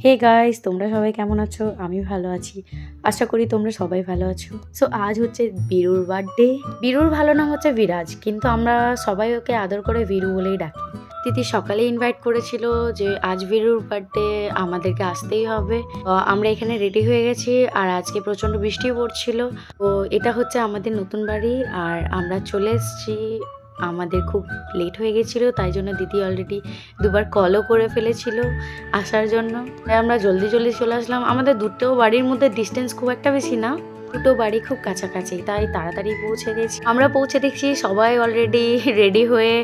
Hey guys, তোমরা সবাই কেমন আছো? আমি ভালো আছি, আশা করি তোমরা সবাই ভালো আছো। সো আজ হচ্ছে বীরুর বার্থডে। বীরুর ভালো নাম হচ্ছে বিরাজ, কিন্তু আমরা সবাই ওকে আদর করে বীরু বলেই ডাকি। দিদি সকালে ইনভাইট করেছিল যে আজ বীরুর বার্থডে, আমাদেরকে আসতেই হবে। আমরা এখানে রেডি হয়ে গেছি, আর আজকে প্রচণ্ড বৃষ্টিও পড়ছিল। তো এটা হচ্ছে আমাদের নতুন বাড়ি, আর আমরা চলে এসেছি। আমাদের খুব লেট হয়ে গেছিলো, তাই জন্য দিদি অলরেডি দুবার কলও করে ফেলেছিল আসার জন্য। তাই আমরা জলদি চলে আসলাম। আমাদের দুটো বাড়ির মধ্যে ডিস্টেন্স খুব একটা বেশি না, দুটো বাড়ি খুব কাছাকাছি, তাই তাড়াতাড়ি পৌঁছে গেছি। আমরা পৌঁছে দেখছি সবাই অলরেডি রেডি হয়ে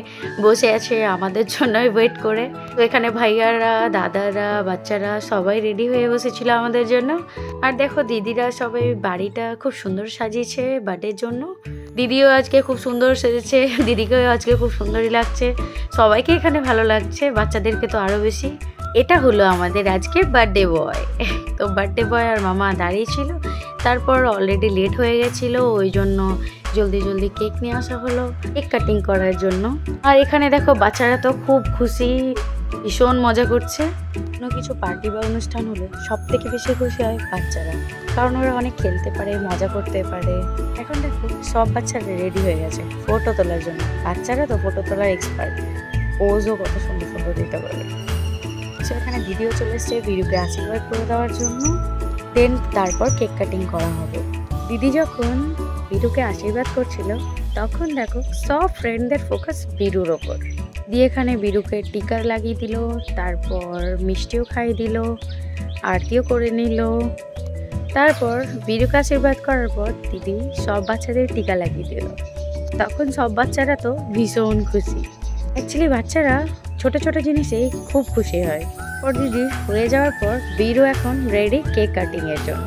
বসে আছে আমাদের জন্যই ওয়েট করে। তো এখানে ভাইয়ারা, দাদারা, বাচ্চারা সবাই রেডি হয়ে বসেছিল আমাদের জন্য। আর দেখো দিদিরা সবাই বাড়িটা খুব সুন্দর সাজিয়েছে বার্থডের জন্য। দিদিও আজকে খুব সুন্দর সেজেছে, দিদিকেও আজকে খুব সুন্দরই লাগছে। সবাইকে এখানে ভালো লাগছে, বাচ্চাদেরকে তো আরও বেশি। এটা হলো আমাদের আজকে বার্থডে বয়। তো বার্থডে বয় আর মামা দাঁড়িয়েছিল। তারপর অলরেডি লেট হয়ে গেছিলো, ওই জন্য জলদি কেক নিয়ে আসা হলো কেক কাটিং করার জন্য। আর এখানে দেখো বাচ্চারা তো খুব খুশি, ভীষণ মজা করছে। কোনো কিছু পার্টি বা অনুষ্ঠান হলে সব থেকে বেশি খুশি হয় বাচ্চারা, কারণ ওরা অনেক খেলতে পারে, মজা করতে পারে। এখন দেখো সব বাচ্চারা রেডি হয়ে গেছে ফটো তোলার জন্য। বাচ্চারা তো ফটো তোলার এক্সপার্ট, পোজও কত সুন্দর দিতে পারে। এখানে দিদিও চলে এসছে বীরুকে আশীর্বাদ করে দেওয়ার জন্য। দেন তারপর কেক কাটিং করা হবে। দিদি যখন বীরুকে আশীর্বাদ করছিল, তখন দেখো সব ফ্রেন্ডদের ফোকাস বীরুর ওপর দিয়ে এখানে বীরুকে টিকা লাগিয়ে দিল, তারপর মিষ্টিও খাইয়ে দিল, আরতিও করে নিল। তারপর বীরুকে আশীর্বাদ করার পর দিদি সব বাচ্চাদের টিকা লাগিয়ে দিল। তখন সব বাচ্চারা তো ভীষণ খুশি। অ্যাকচুয়ালি বাচ্চারা ছোট জিনিসেই খুব খুশি হয়। ওর দিদি হয়ে যাওয়ার পর বীরু এখন রেডি কেক কাটিং এর জন্য।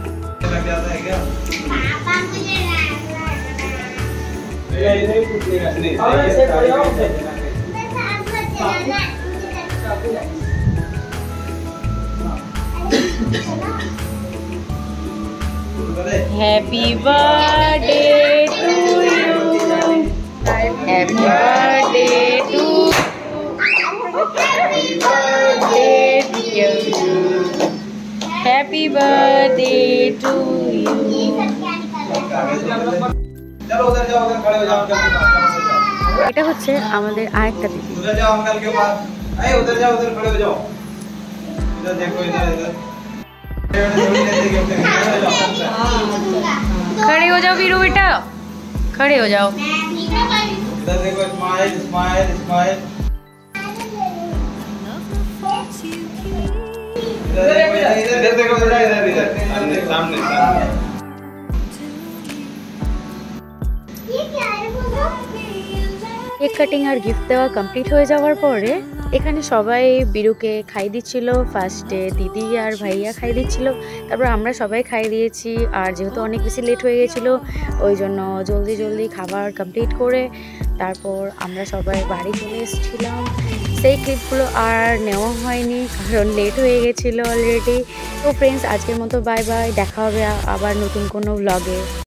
Happy birthday to you, happy birthday to, happy birthday to you. এটা হচ্ছে আমাদের আরেকটা দিদি। खड़े हो जाओ वीरू बेटा, खड़े हो जाओ। इधर देखो, स्माइल स्माइल स्माइल। इधर देखो, इधर सामने सामने। কেক কাটিং আর গিফট দেওয়া কমপ্লিট হয়ে যাওয়ার পরে এখানে সবাই বীরুকে খাই দিচ্ছিল। ফার্স্টে দিদি আর ভাইয়া খাই দিচ্ছিল, তারপর আমরা সবাই খাই দিয়েছি। আর যেহেতু অনেক বেশি লেট হয়ে গেছিলো, ওই জন্য জলদি খাবার কমপ্লিট করে তারপর আমরা সবাই বাড়ি চলে এসেছিলাম। সেই ক্লিপগুলো আর নেওয়া হয়নি, কারণ লেট হয়ে গেছিলো অলরেডি। তো ফ্রেন্ডস, আজকের মতো বাই বাই, দেখা হবে আবার নতুন কোনো ব্লগে।